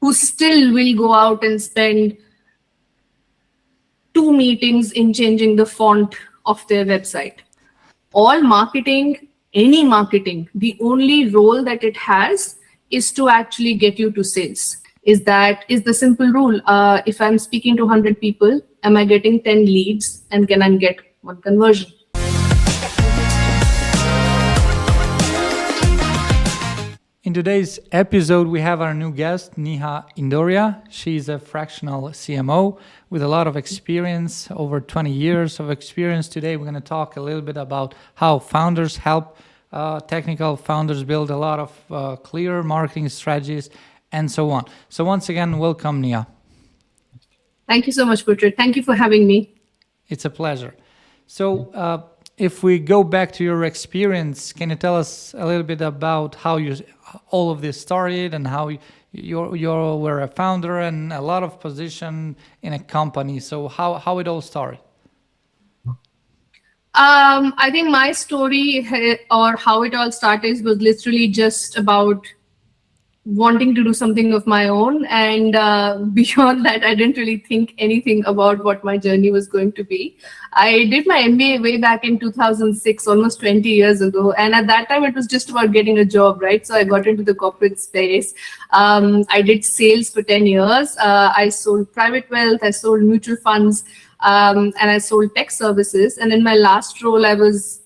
who still will go out and spend 2 meetings in changing the font of their website. All marketing, any marketing, the only role that it has is to actually get you to sales. Is the simple rule. If I'm speaking to 100 people, am I getting 10 leads and can I get 1 conversion? In today's episode, we have our new guest, Neha Indoria. She's a fractional CMO with a lot of experience, over 20 years of experience. Today, we're going to talk a little bit about how founders help technical founders build a lot of clear marketing strategies and so on. So once again, welcome, Neha. Thank you so much, Putrid. Thank you for having me. It's a pleasure. So if we go back to your experience, can you tell us a little bit about how all of this started and how you were a founder and a lot of position in a company? So how it all started? I think my story or how it all started was literally just about wanting to do something of my own, and beyond that I didn't really think anything about what my journey was going to be. I did my MBA way back in 2006, almost 20 years ago, and at that time it was just about getting a job, right? So I got into the corporate space. I did sales for 10 years. I sold private wealth, I sold mutual funds, and I sold tech services. And in my last role I was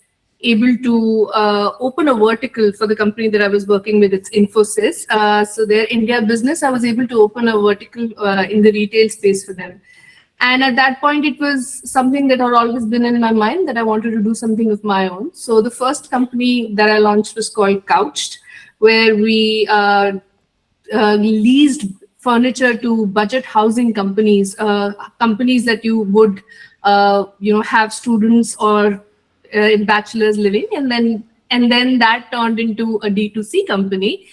able to open a vertical for the company that I was working with. It's Infosys. So their India business, I was able to open a vertical in the retail space for them. And at that point, it was something that had always been in my mind that I wanted to do something of my own. So the first company that I launched was called Couched, where we leased furniture to budget housing companies, companies that you would have students or in bachelor's living, and then that turned into a D2C company,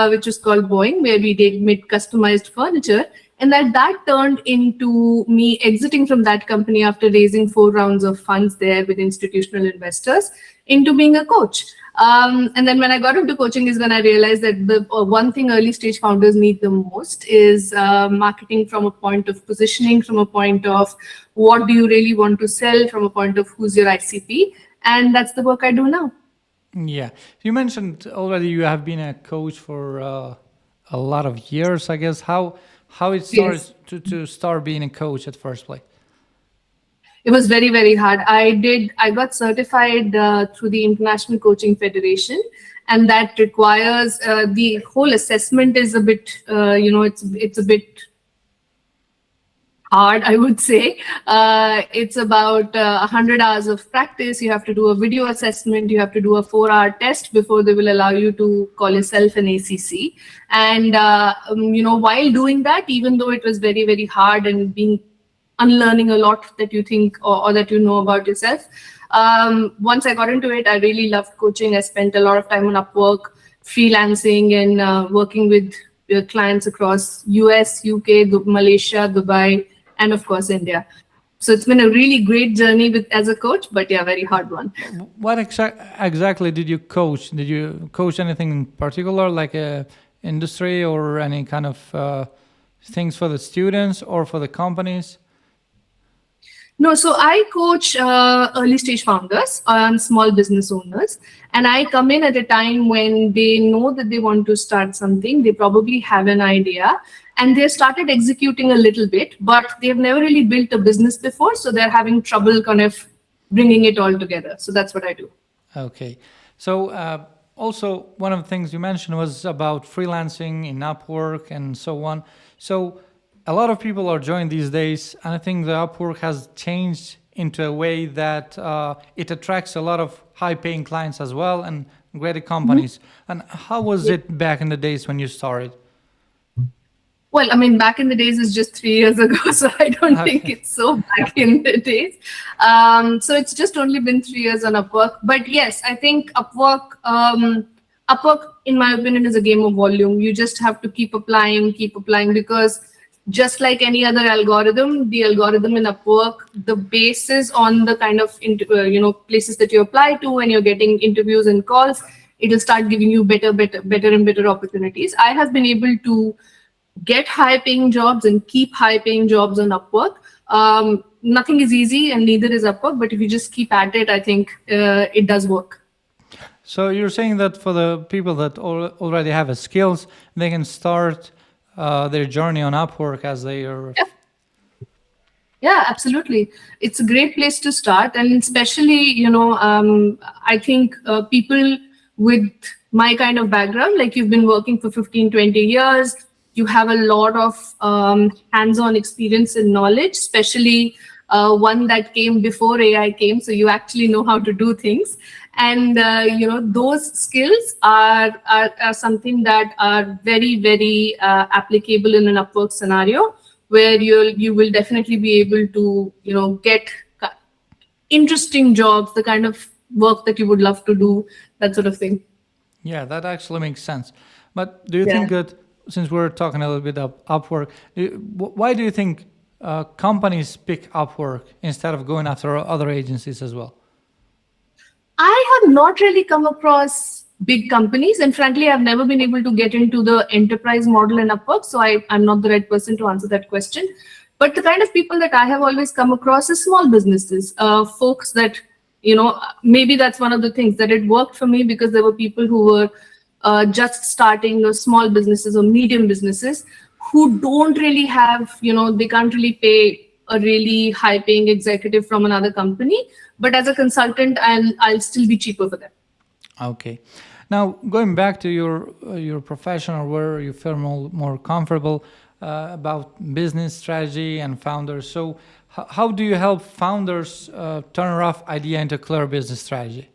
which was called Boeing, where we did mid customized furniture, and that turned into me exiting from that company after raising 4 rounds of funds there with institutional investors into being a coach. And then when I got into coaching is when I realized that the one thing early stage founders need the most is marketing from a point of positioning, from a point of what do you really want to sell, from a point of who's your ICP. And that's the work I do now. Yeah. You mentioned already you have been a coach for a lot of years, I guess. How it started to start being a coach at first place? It was very, very hard. I got certified through the International Coaching Federation, and that requires the whole assessment is a bit, it's a bit hard, I would say. It's about 100 hours of practice. You have to do a video assessment. You have to do a 4-hour test before they will allow you to call yourself an ACC. And, while doing that, even though it was very, very hard and unlearning a lot that you think or that you know about yourself, once I got into it, I really loved coaching. I spent a lot of time on Upwork, freelancing, and working with clients across US, UK, Malaysia, Dubai, and of course India. So it's been a really great journey as a coach, but yeah, very hard one. What exactly did you coach? Did you coach anything in particular, like a industry or any kind of things for the students or for the companies? No, so I coach early stage founders and small business owners, and I come in at a time when they know that they want to start something. They probably have an idea and they started executing a little bit, but they've never really built a business before. So they're having trouble kind of bringing it all together. So that's what I do. Okay. So also one of the things you mentioned was about freelancing in Upwork and so on. So a lot of people are joining these days, and I think the Upwork has changed into a way that it attracts a lot of high-paying clients as well and great companies. Mm-hmm. And how was it back in the days when you started? Well, I mean, back in the days is just 3 years ago, so I don't think it's so back in the days. So it's just only been 3 years on Upwork. But yes, I think Upwork, in my opinion, is a game of volume. You just have to keep applying, because just like any other algorithm, the algorithm in Upwork, the basis on the kind of places that you apply to when you're getting interviews and calls, it'll start giving you better and better opportunities. I have been able to get high paying jobs and keep high paying jobs on Upwork. Nothing is easy and neither is Upwork, but if you just keep at it, I think it does work. So you're saying that for the people that already have the skills, they can start their journey on Upwork as they are. Yeah. Yeah, absolutely. It's a great place to start. And especially, I think people with my kind of background, like you've been working for 15, 20 years, you have a lot of hands-on experience and knowledge, especially one that came before AI came. So you actually know how to do things. And, those skills are something that are very, very applicable in an Upwork scenario where you will definitely be able to get interesting jobs, the kind of work that you would love to do, that sort of thing. Yeah, that actually makes sense. But do you Yeah. think that since we're talking a little bit of Upwork, why do you think companies pick Upwork instead of going after other agencies as well? I have not really come across big companies, and frankly, I've never been able to get into the enterprise model in Upwork, so I'm not the right person to answer that question. But the kind of people that I have always come across is small businesses, folks that, maybe that's one of the things that it worked for me because there were people who were just starting small businesses or medium businesses who don't really have, they can't really pay a really high paying executive from another company, but as a consultant, I'll still be cheaper for them. Okay. Now, going back to your professional where you feel more comfortable about business strategy and founders. So, how do you help founders turn a rough idea into clear business strategy?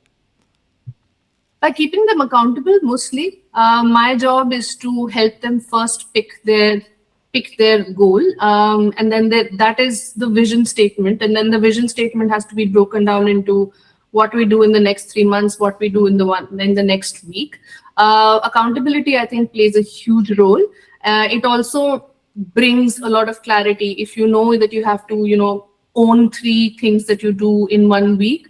By keeping them accountable mostly. My job is to help them first pick their goal, and then that is the vision statement, and then the vision statement has to be broken down into what we do in the next 3 months, what we do in the next week. Accountability, I think, plays a huge role. It also brings a lot of clarity. If you know that you have to own 3 things that you do in 1 week,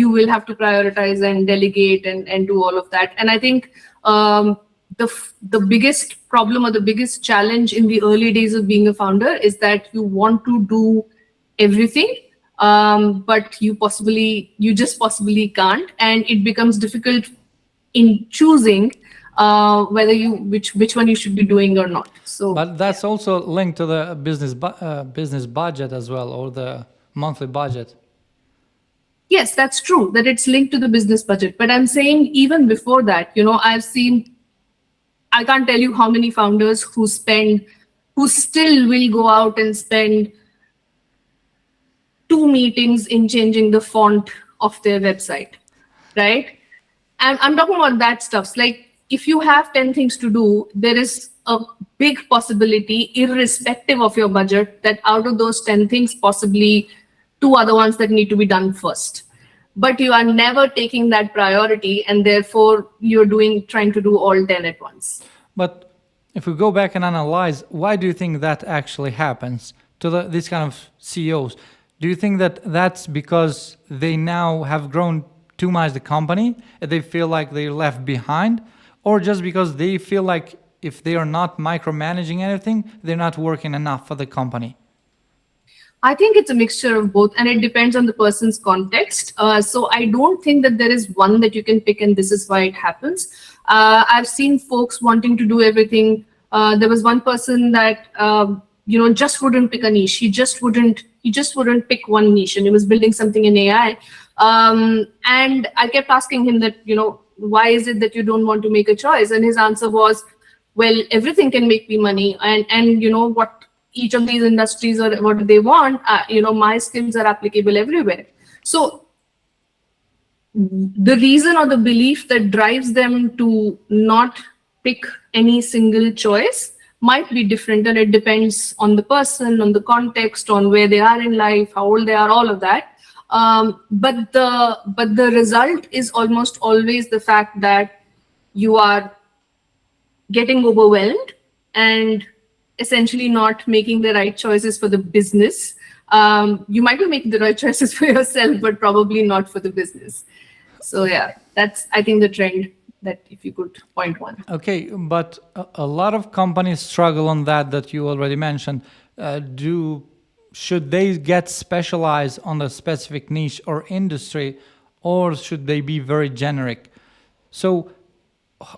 you will have to prioritize and delegate and do all of that. And I think the biggest problem or the biggest challenge in the early days of being a founder is that you want to do everything, but you just possibly can't, and it becomes difficult in choosing whether which one you should be doing or not. So, But that's also linked to the business budget as well, or the monthly budget. yes, that's true that it's linked to the business budget. But I'm saying even before that, I can't tell you how many founders who still will go out and spend 2 meetings in changing the font of their website, right? And I'm talking about that stuff. Like if you have 10 things to do, there is a big possibility, irrespective of your budget, that out of those 10 things, possibly 2 other ones that need to be done first. But you are never taking that priority, and therefore you're trying to do all 10 at once. But if we go back and analyze, why do you think that actually happens to these kind of CEOs? Do you think that that's because they now have grown too much the company and they feel like they're left behind, or just because they feel like if they are not micromanaging anything, they're not working enough for the company? I think it's a mixture of both, and it depends on the person's context. So I don't think that there is one that you can pick, and this is why it happens. I've seen folks wanting to do everything. There was one person that just wouldn't pick a niche. He just wouldn't pick one niche, and he was building something in AI. And I kept asking him that why is it that you don't want to make a choice? And his answer was, well, everything can make me money, and what each of these industries or what they want, my skills are applicable everywhere. So the reason or the belief that drives them to not pick any single choice might be different, and it depends on the person, on the context, on where they are in life, how old they are, all of that. But the result is almost always the fact that you are getting overwhelmed and essentially not making the right choices for the business. You might be making the right choices for yourself, but probably not for the business. So yeah, that's, I think, the trend. That if you could point one. Okay, but a lot of companies struggle on that you already mentioned. Should they get specialized on a specific niche or industry, or should they be very generic? So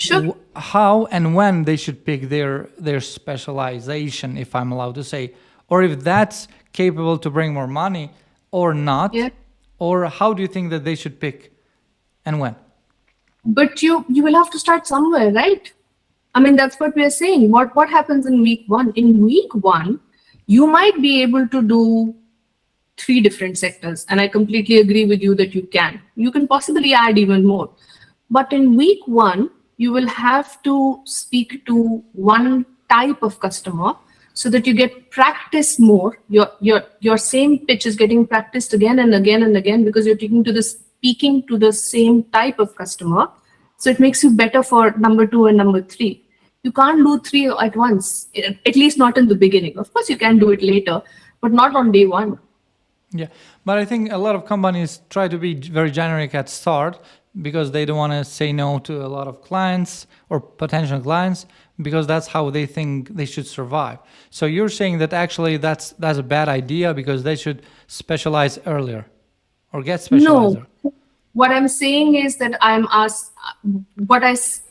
Sure. how and when they should pick their specialization, if I'm allowed to say, or if that's capable to bring more money or not, Yeah. or how do you think that they should pick and when? But you will have to start somewhere, right? I mean, that's what we're saying. What happens in week one? In week one, you might be able to do three different sectors, and I completely agree with you that you can. You can possibly add even more. But in week one, you will have to speak to one type of customer so that you get practice more. Your same pitch is getting practiced again and again and again because you're speaking to the same type of customer. So it makes you better for number two and number three. You can't do three at once, at least not in the beginning. Of course, you can do it later, but not on day one. Yeah, but I think a lot of companies try to be very generic at start because they don't want to say no to a lot of clients or potential clients because that's how they think they should survive. So you're saying that actually that's a bad idea because they should specialize earlier or get specialized. No, what I'm saying is that I'm asked what I s-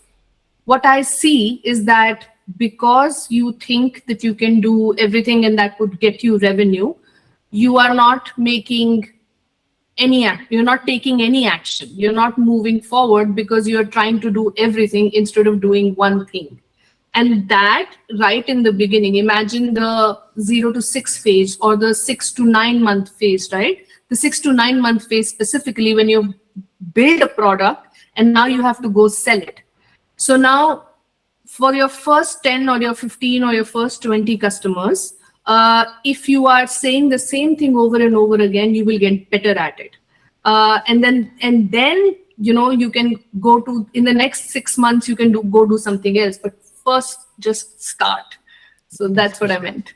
what I see is that because you think that you can do everything and that would get you revenue, you are not making you're not taking any action. You're not moving forward because you're trying to do everything instead of doing one thing. And that right in the beginning, imagine the 0 to 6 phase or the 6 to 9 month phase, right? The 6 to 9 month phase specifically when you build a product and now you have to go sell it. So now for your first 10 or your 15 or your first 20 customers, if you are saying the same thing over and over again, you will get better at it. And then you can go to in the next 6 months you can go do something else. But first, just start. So that's what I meant.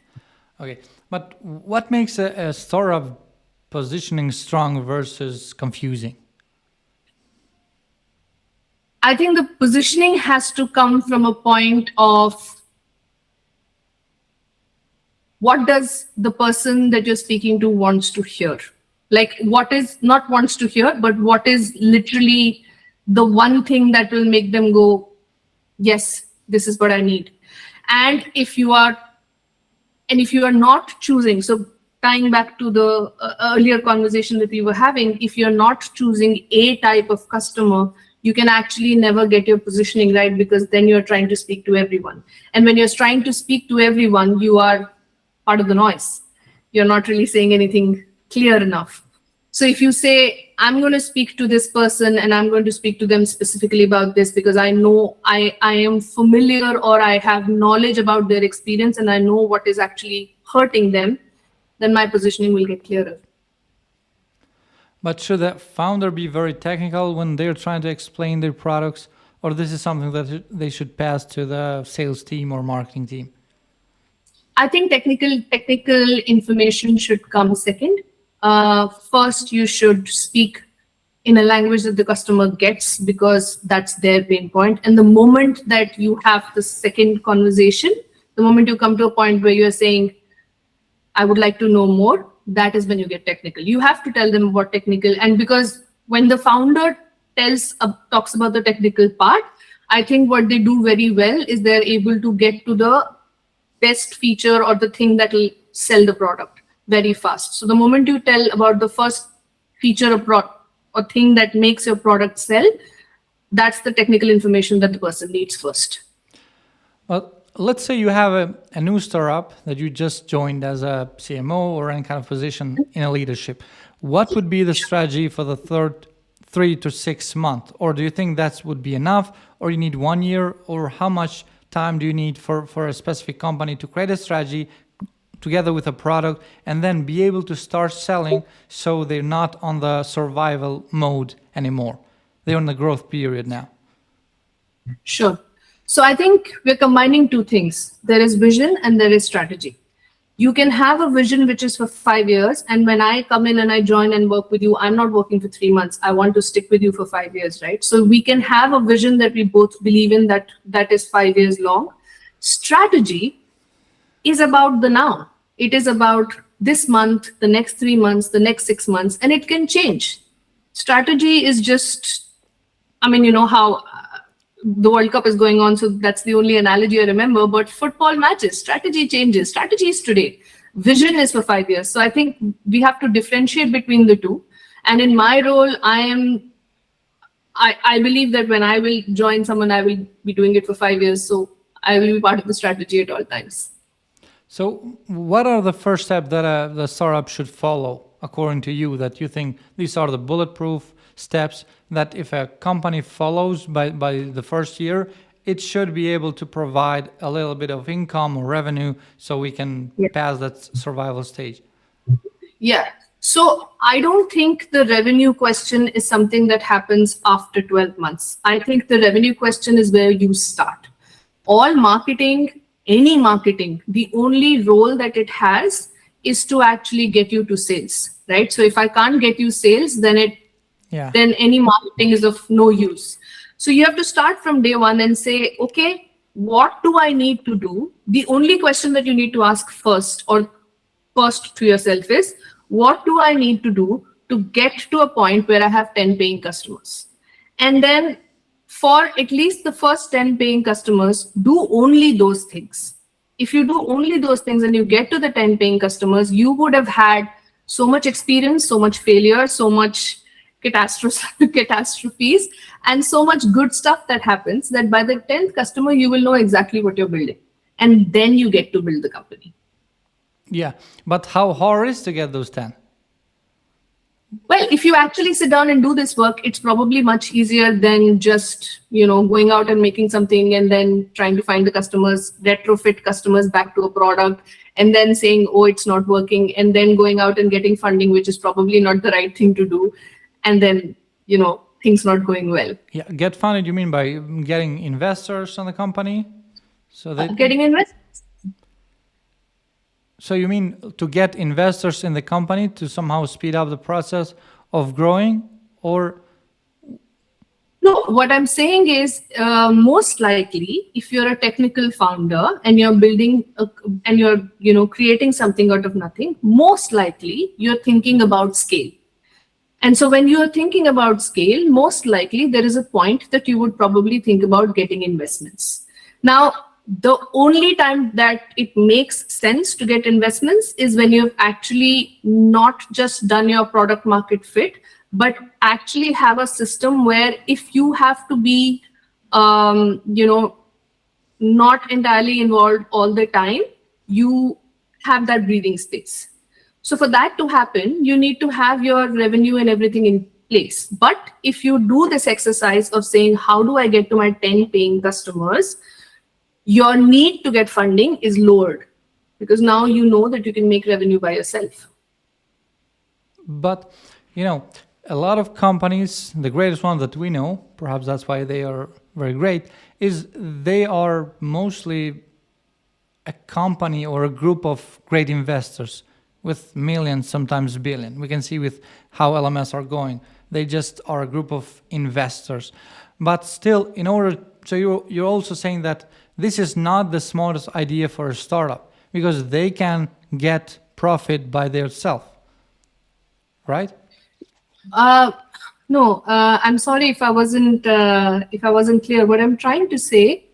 Okay, but what makes a startup positioning strong versus confusing? I think the positioning has to come from a point of what does the person that you're speaking to wants to hear. Like what is not wants to hear, but what is literally the one thing that will make them go, yes, this is what I need. And if you are not choosing, so tying back to the earlier conversation that we were having, if you're not choosing a type of customer, you can actually never get your positioning right because then you're trying to speak to everyone. And when you're trying to speak to everyone, you are part of the noise. You're not really saying anything clear enough. So if you say, I'm going to speak to this person and I'm going to speak to them specifically about this because I know I am familiar or I have knowledge about their experience and I know what is actually hurting them, then my positioning will get clearer. But should a founder be very technical when they're trying to explain their products, or this is something that they should pass to the sales team or marketing team? I think technical information should come second. First, you should speak in a language that the customer gets because that's their pain point. And the moment that you have the second conversation, the moment you come to a point where you're saying, I would like to know more, that is when you get technical. You have to tell them what technical, and because when the founder talks about the technical part, I think what they do very well is they're able to get to the best feature or the thing that will sell the product very fast. So the moment you tell about the first feature or thing that makes your product sell, that's the technical information that the person needs first. Well, let's say you have a new startup that you just joined as a CMO or any kind of position in a leadership. What would be the strategy for the 3 to 6 months? Or do you think that would be enough? Or you need 1 year? Or how much time do you need for a specific company to create a strategy together with a product and then be able to start selling so they're not on the survival mode anymore? They're on the growth period now. Sure. So I think we're combining two things. There is vision and there is strategy. You can have a vision which is for 5 years, and when I come in and I join and work with you, I'm not working for 3 months. I want to stick with you for 5 years, right? So we can have a vision that we both believe in, that is 5 years long. Strategy is about the now. It is about this month, the next 3 months, the next 6 months, and it can change. Strategy is just, I mean, you know how the World Cup is going on, so that's the only analogy I remember. But football matches, strategy changes. Strategy is today. Vision is for 5 years. So I think we have to differentiate between the two. And in my role, I believe that when I will join someone, I will be doing it for 5 years. So I will be part of the strategy at all times. So, what are the first steps that the startup should follow, according to you, that you think these are the bulletproof steps that if a company follows by the first year, it should be able to provide a little bit of income or revenue so we can pass that survival stage? Yeah. So I don't think the revenue question is something that happens after 12 months. I think the revenue question is where you start. All marketing, any marketing, the only role that it has is to actually get you to sales, right? So if I can't get you sales, then any marketing is of no use. So you have to start from day one and say, okay, what do I need to do? The only question that you need to ask first to yourself is, what do I need to do to get to a point where I have 10 paying customers? And then for at least the first 10 paying customers, do only those things. If you do only those things and you get to the 10 paying customers, you would have had so much experience, so much failure, so much catastrophes, and so much good stuff that happens that by the 10th customer, you will know exactly what you're building. And then you get to build the company. Yeah, but how hard is to get those 10? Well, if you actually sit down and do this work, it's probably much easier than just, going out and making something and then trying to find the customers, retrofit customers back to a product, and then saying, oh, it's not working, and then going out and getting funding, which is probably not the right thing to do. And then, things not going well. Yeah, get funded, you mean by getting investors on the company? So that getting investors. So you mean to get investors in the company to somehow speed up the process of growing, or? No, what I'm saying is most likely, if you're a technical founder and you're building and you're creating something out of nothing, most likely you're thinking about scale. And so when you're thinking about scale, most likely there is a point that you would probably think about getting investments. Now, the only time that it makes sense to get investments is when you've actually not just done your product market fit, but actually have a system where if you have to be, not entirely involved all the time, you have that breathing space. So for that to happen, you need to have your revenue and everything in place. But if you do this exercise of saying, how do I get to my 10 paying customers? Your need to get funding is lowered because now you know that you can make revenue by yourself. But, a lot of companies, the greatest one that we know, perhaps that's why they are very great, is they are mostly a company or a group of great investors with millions, sometimes billion. We can see with how LMS are going. They just are a group of investors. But still, so you're also saying that this is not the smartest idea for a startup because they can get profit by themselves, right? No, I'm sorry if I wasn't clear. What I'm trying to say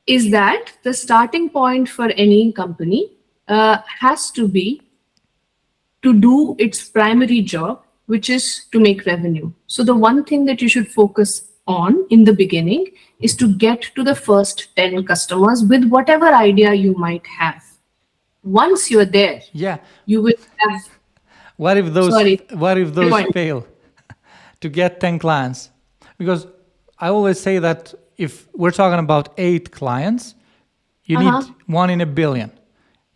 is that the starting point for any company has to be to do its primary job, which is to make revenue. So the one thing that you should focus on in the beginning is to get to the first 10 customers with whatever idea you might have. Once you're there, you will have. What if those fail to get 10 clients? Because I always say that if we're talking about 8 clients, you need 1 in a billion.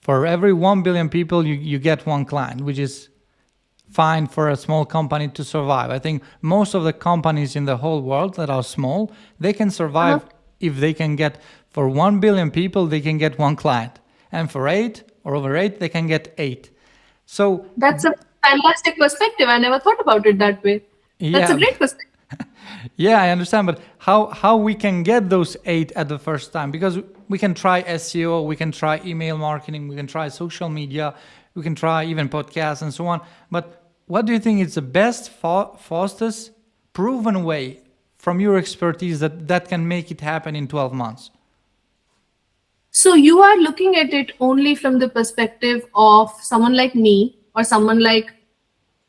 For every 1 billion people, you get 1 client, which is fine for a small company to survive. I think most of the companies in the whole world that are small, they can survive if they can get for 1 billion people, they can get one client. And for 8 or over 8, they can get 8. So That's a fantastic perspective. I never thought about it that way. That's a yeah, great perspective. yeah, I understand. But how we can get those 8 at the first time? Because we can try SEO, we can try email marketing, we can try social media, we can try even podcasts and so on. But what do you think is the best, fastest, proven way from your expertise that can make it happen in 12 months? So you are looking at it only from the perspective of someone like me or someone like,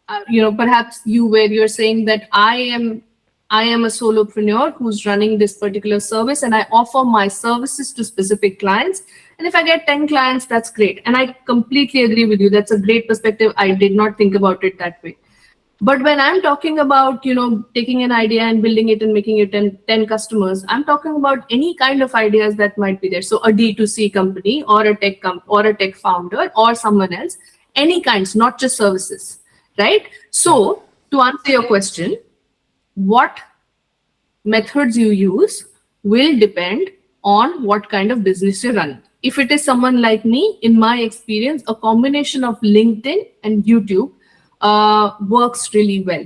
perhaps you, where you're saying that I am a solopreneur who's running this particular service and I offer my services to specific clients. And if I get 10 clients, that's great. And I completely agree with you. That's a great perspective. I did not think about it that way. But when I'm talking about, taking an idea and building it and making it 10 customers, I'm talking about any kind of ideas that might be there. So a D2C company or a tech founder or someone else, any kinds, not just services, right? So to answer your question, what methods you use will depend on what kind of business you run. If it is someone like me, in my experience, a combination of LinkedIn and YouTube works really well.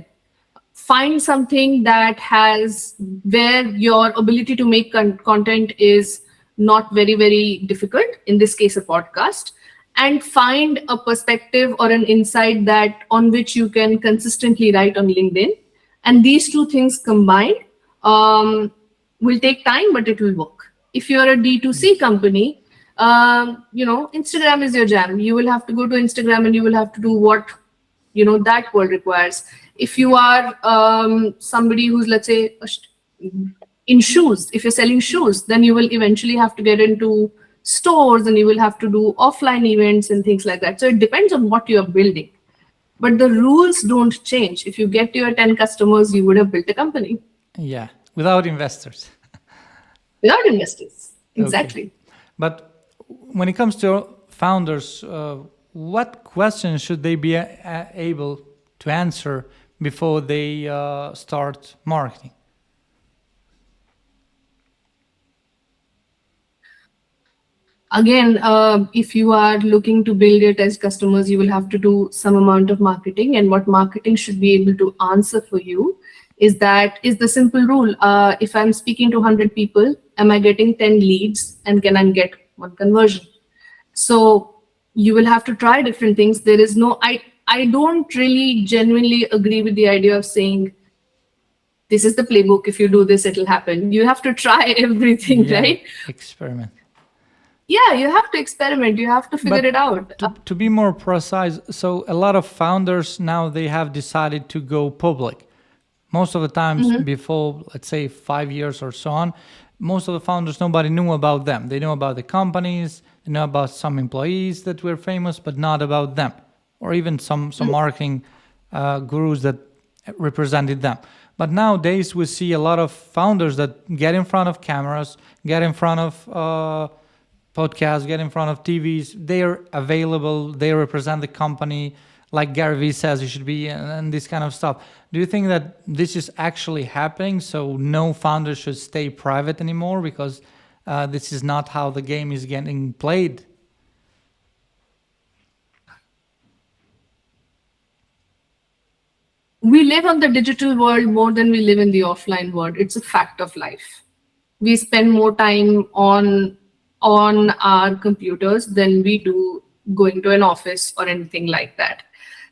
Find something that has where your ability to make content is not very, very difficult, in this case, a podcast, and find a perspective or an insight that on which you can consistently write on LinkedIn. And these two things combined will take time, but it will work. If you're a D2C company, Instagram is your jam. You will have to go to Instagram and you will have to do what that world requires. If you are somebody who's, let's say, in shoes, if you're selling shoes, then you will eventually have to get into stores and you will have to do offline events and things like that. So it depends on what you're building. But the rules don't change. If you get your 10 customers, you would have built a company. Yeah, without investors. Without investors. Exactly. Okay. But when it comes to founders, what questions should they be able to answer before they start marketing? Again, if you are looking to build it as customers, you will have to do some amount of marketing. And what marketing should be able to answer for you is the simple rule. If I'm speaking to 100 people, am I getting 10 leads and can I get one conversion? So you will have to try different things. There is no, I don't really genuinely agree with the idea of saying, this is the playbook. If you do this, it'll happen. You have to try everything, right? Experiment. Yeah, you have to experiment. You have to figure it out. To be more precise, so a lot of founders now, they have decided to go public. Most of the times before, let's say 5 years or so on, most of the founders, nobody knew about them. They knew about the companies, they knew about some employees that were famous, but not about them. Or even some marketing gurus that represented them. But nowadays we see a lot of founders that get in front of cameras, get in front of podcasts, get in front of TVs. They're available, they represent the company, like Gary Vee says you should be, and this kind of stuff. Do you think that this is actually happening? So no founder should stay private anymore because this is not how the game is getting played? We live on the digital world more than we live in the offline world. It's a fact of life. We spend more time on our computers than we do going to an office or anything like that.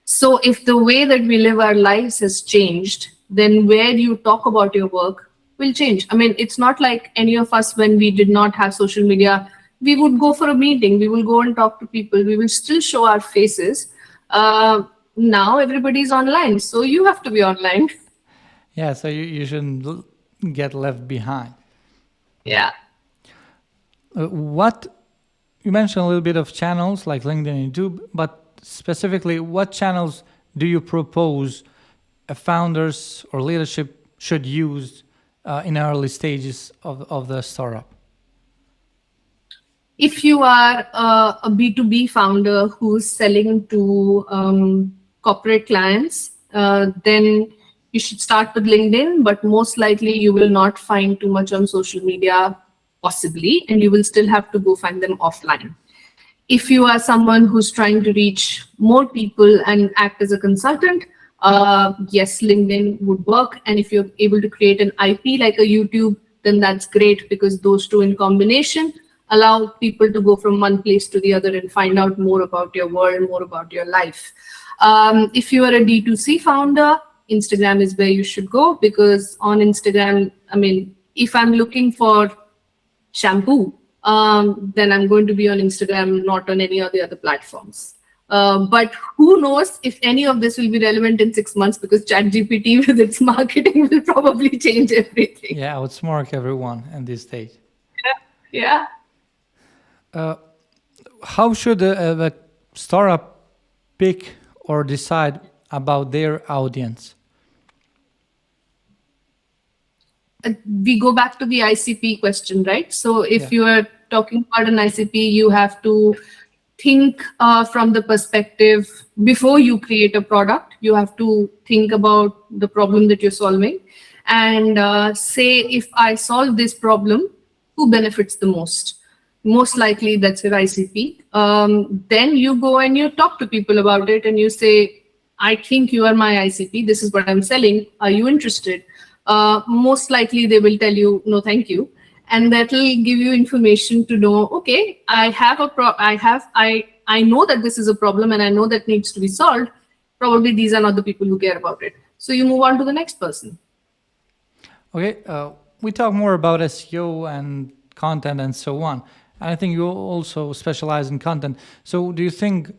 So if the way that we live our lives has changed, then where you talk about your work will change. I mean, it's not like any of us, when we did not have social media, we would go for a meeting, we will go and talk to people, we will still show our faces. Now everybody's online, so you have to be online. Yeah, so you shouldn't get left behind. Yeah. What you mentioned a little bit of channels like LinkedIn and YouTube, but specifically, what channels do you propose founders or leadership should use in early stages of the startup? If you are a B2B founder who's selling to corporate clients, then you should start with LinkedIn, but most likely you will not find too much on social media possibly, and you will still have to go find them offline. If you are someone who's trying to reach more people and act as a consultant, yes, LinkedIn would work. And if you're able to create an IP like a YouTube, then that's great, because those two in combination allow people to go from one place to the other and find out more about your world, more about your life. If you are a D2C founder, Instagram is where you should go, because on Instagram, I mean, if I'm looking for shampoo, then I'm going to be on Instagram, not on any of the other platforms. But who knows if any of this will be relevant in 6 months, because ChatGPT with its marketing will probably change everything. Yeah, outsmart everyone in this stage. Yeah. How should a startup pick or decide about their audience? We go back to the ICP question, right? So if Yeah. you are talking about an ICP, you have to think from the perspective, before you create a product, you have to think about the problem that you're solving, and say, if I solve this problem, who benefits the most? Most likely that's your ICP. Then you go and you talk to people about it, and you say, I think you are my ICP. This is what I'm selling. Are you interested? Most likely they will tell you, no, thank you. And that will give you information to know, okay, I know that this is a problem, and I know that needs to be solved. Probably these are not the people who care about it. So you move on to the next person. Okay, we talk more about SEO and content and so on. And I think you also specialize in content. So do you think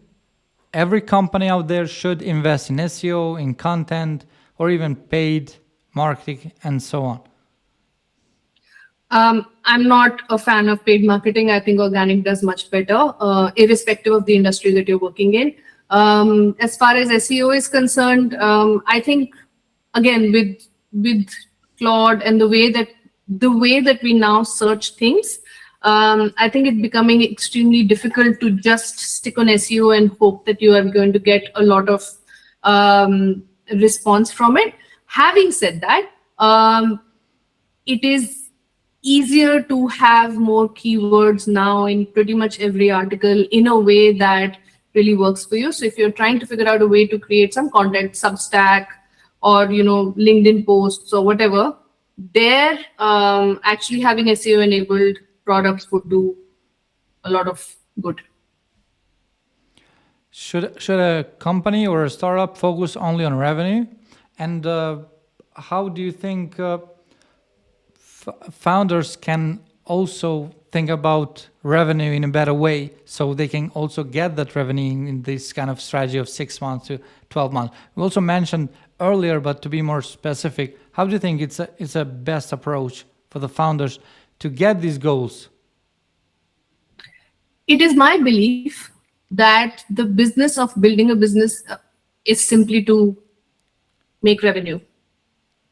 every company out there should invest in SEO, in content, or even paid marketing and so on? I'm not a fan of paid marketing. I think organic does much better, irrespective of the industry that you're working in. As far as SEO is concerned, I think, again, with Claude and the way that we now search things, I think it's becoming extremely difficult to just stick on SEO and hope that you are going to get a lot of response from it. Having said that, it is easier to have more keywords now in pretty much every article in a way that really works for you. So if you're trying to figure out a way to create some content, Substack, or LinkedIn posts or whatever, there actually having SEO enabled products would do a lot of good. Should a company or a startup focus only on revenue? And how do you think founders can also think about revenue in a better way, so they can also get that revenue in this kind of strategy of 6 months to 12 months? We also mentioned earlier, but to be more specific, how do you think it's a best approach for the founders to get these goals? It is my belief that the business of building a business is simply to make revenue.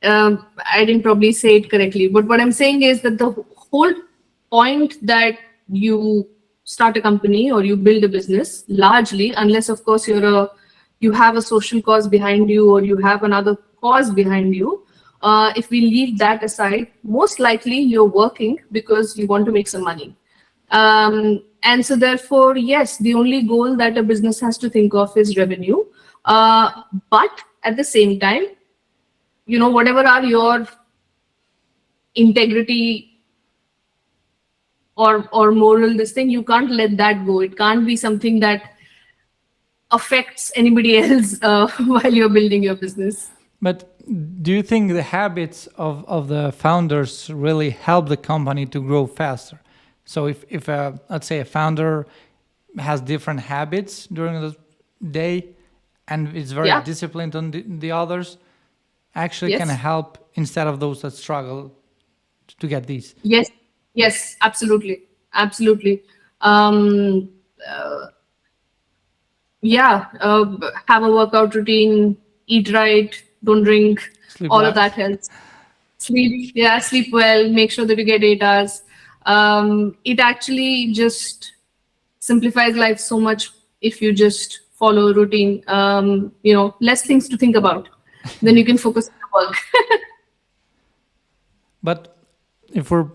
I didn't probably say it correctly, but what I'm saying is that the whole point that you start a company or you build a business, largely, unless of course you have a social cause behind you or you have another cause behind you, if we leave that aside, most likely you're working because you want to make some money. And so therefore, yes, the only goal that a business has to think of is revenue. But at the same time, whatever are your integrity or moral, this thing, you can't let that go. It can't be something that affects anybody else while you're building your business. But do you think the habits of the founders really help the company to grow faster? So if let's say a founder has different habits during the day and is very disciplined on the others, actually can help instead of those that struggle to get these. Yes, absolutely. Have a workout routine, eat right, don't drink, Sleep all well. of that helps. Sleep well, make sure that you get 8 hours. It actually just simplifies life so much if you just follow a routine. Less things to think about. Then you can focus on the work. But if we're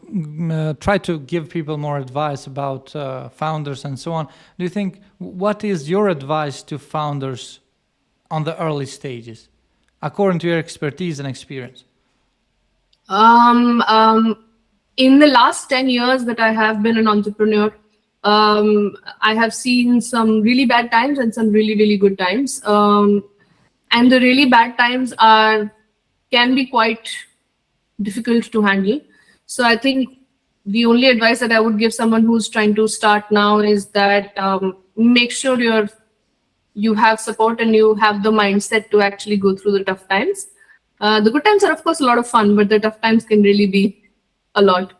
try to give people more advice about founders and so on, do you think what is your advice to founders on the early stages, according to your expertise and experience? Um, um, in the last 10 years that I have been an entrepreneur, I have seen some really bad times and some really, really good times. And the really bad times can be quite difficult to handle. So I think the only advice that I would give someone who's trying to start now is that make sure you have support and you have the mindset to actually go through the tough times. The good times are of course a lot of fun, but the tough times can really be a lot.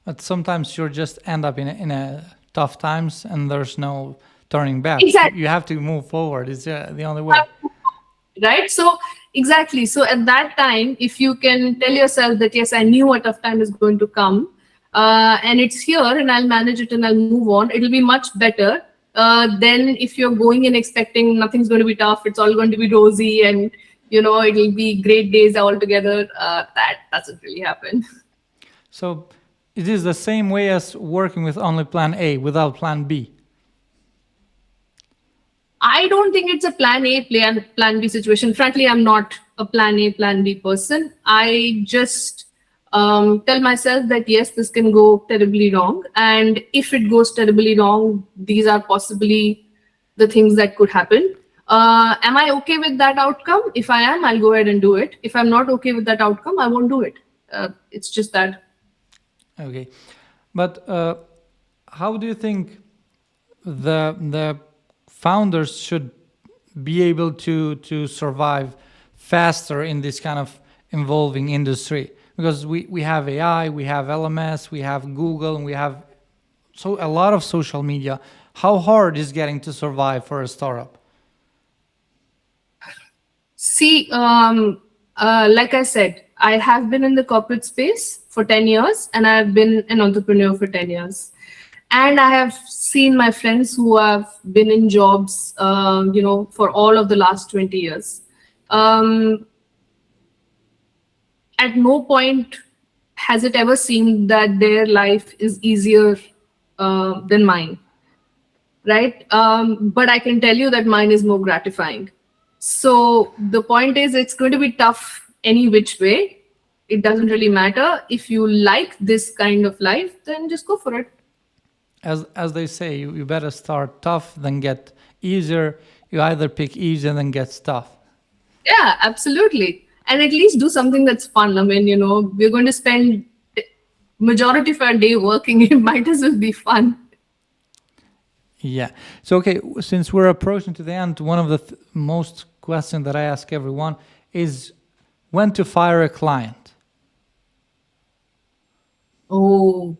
But sometimes you just end up in a tough times and there's no turning back. Exactly. You have to move forward. It's the only way. Right. So exactly. So at that time, if you can tell yourself that, yes, I knew a tough time is going to come, and it's here and I'll manage it and I'll move on, it'll be much better than if you're going in expecting nothing's going to be tough, it's all going to be rosy and, it'll be great days altogether. That doesn't really happen. So it is the same way as working with only plan A without plan B. I don't think it's a plan A, plan B situation. Frankly, I'm not a plan A, plan B person. I just tell myself that yes, this can go terribly wrong. And if it goes terribly wrong, these are possibly the things that could happen. Am I okay with that outcome? If I am, I'll go ahead and do it. If I'm not okay with that outcome, I won't do it. It's just that. Okay. But how do you think the founders should be able to survive faster in this kind of evolving industry? Because we have AI, we have LMS, we have Google, and we have a lot of social media. How hard is getting to survive for a startup? See, like I said, I have been in the corporate space for 10 years and I've been an entrepreneur for 10 years. And I have seen my friends who have been in jobs, for all of the last 20 years. At no point has it ever seemed that their life is easier than mine, right? But I can tell you that mine is more gratifying. So the point is, it's going to be tough any which way. It doesn't really matter. If you like this kind of life, then just go for it. As they say, you better start tough than get easier. You either pick easier than get tough. Yeah, absolutely. And at least do something that's fun. I mean, we're going to spend majority of our day working. It might as well be fun. Yeah. So, okay, since we're approaching to the end, one of the most questions that I ask everyone is when to fire a client. Oh,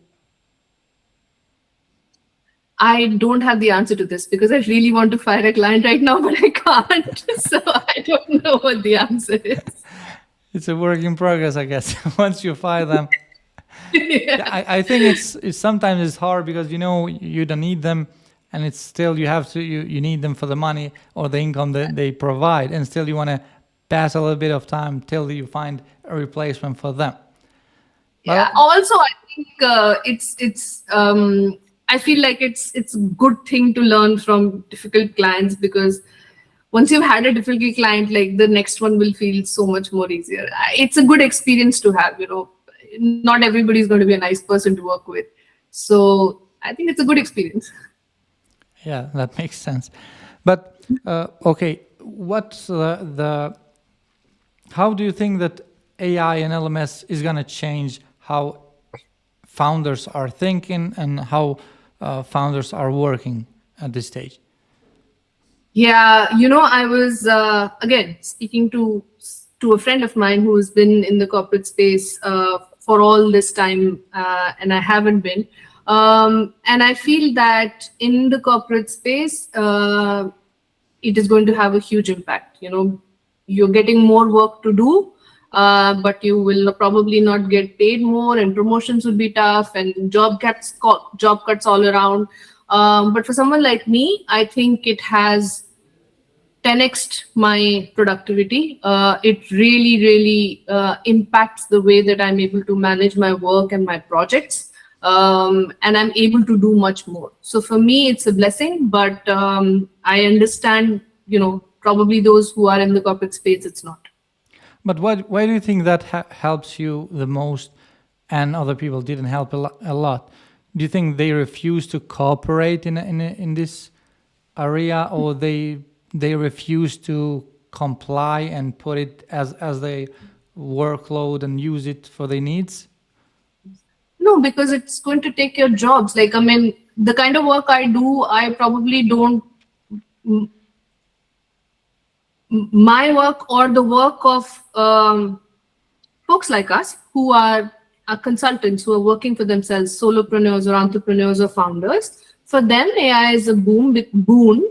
I don't have the answer to this because I really want to fire a client right now, but I can't. So I don't know what the answer is. It's a work in progress, I guess. Once you fire them, yeah. I think it's sometimes it's hard because you don't need them, and it's still you need them for the money or the income that they provide, and still you want to pass a little bit of time till you find a replacement for them. Yeah. Also, I think I feel like it's a good thing to learn from difficult clients, because once you've had a difficult client, like the next one will feel so much more easier. It's a good experience to have. Not everybody is going to be a nice person to work with, so I think it's a good experience. Yeah, that makes sense. But okay, what's how do you think that AI and LMS is going to change how founders are thinking and how founders are working at this stage? Yeah, I was again speaking to a friend of mine who's been in the corporate space for all this time, and I haven't been. And I feel that in the corporate space, it is going to have a huge impact. You're getting more work to do, but you will probably not get paid more, and promotions will be tough, and job cuts all around. But for someone like me, I think it has 10x my productivity. It really, really impacts the way that I'm able to manage my work and my projects. And I'm able to do much more. So for me, it's a blessing, but I understand, probably those who are in the corporate space, it's not. But why do you think that helps you the most and other people didn't help a lot? Do you think they refuse to cooperate in this area, or they refuse to comply and put it as their workload and use it for their needs? No, because it's going to take your jobs. Like, I mean, the kind of work I do, I probably don't, my work or the work of folks like us who are consultants who are working for themselves, solopreneurs or entrepreneurs or founders. For them, AI is a boon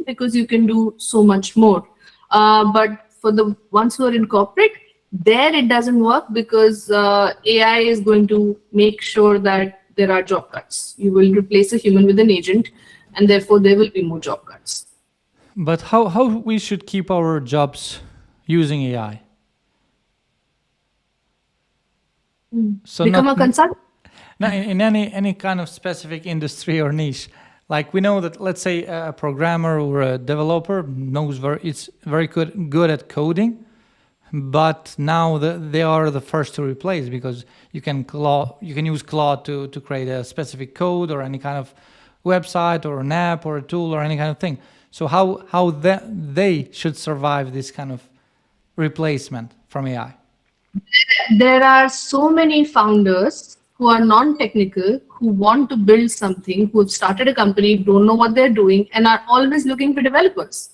because you can do so much more. But for the ones who are in corporate, there it doesn't work because AI is going to make sure that there are job cuts. You will replace a human with an agent, and therefore there will be more job cuts. But how we should keep our jobs using AI? So Become a consultant. now in any kind of specific industry or niche, like we know that, let's say a programmer or a developer knows it's very good at coding, but now they are the first to replace, because you can use Claude to create a specific code or any kind of website or an app or a tool or any kind of thing. So how they should survive this kind of replacement from AI? There are so many founders who are non-technical, who want to build something, who have started a company, don't know what they're doing, and are always looking for developers.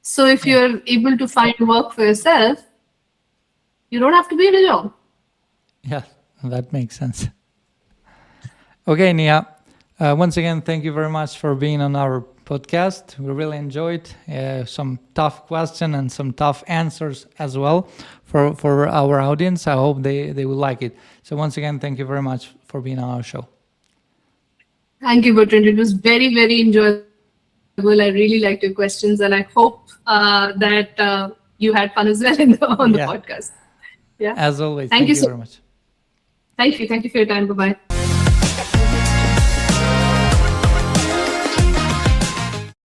So if you're able to find work for yourself, you don't have to be in a job. Yeah, that makes sense. Okay, Neha. Once again, thank you very much for being on our podcast. We really enjoyed some tough questions and some tough answers as well for our audience. I hope they will like it. So once again, thank you very much for being on our show. Thank you, Bertrand. It was very, very enjoyable. I really liked your questions, and I hope that you had fun as well on the podcast. Yeah. As always, Thank thank you you so very much. Thank you. Thank you for your time. Bye-bye.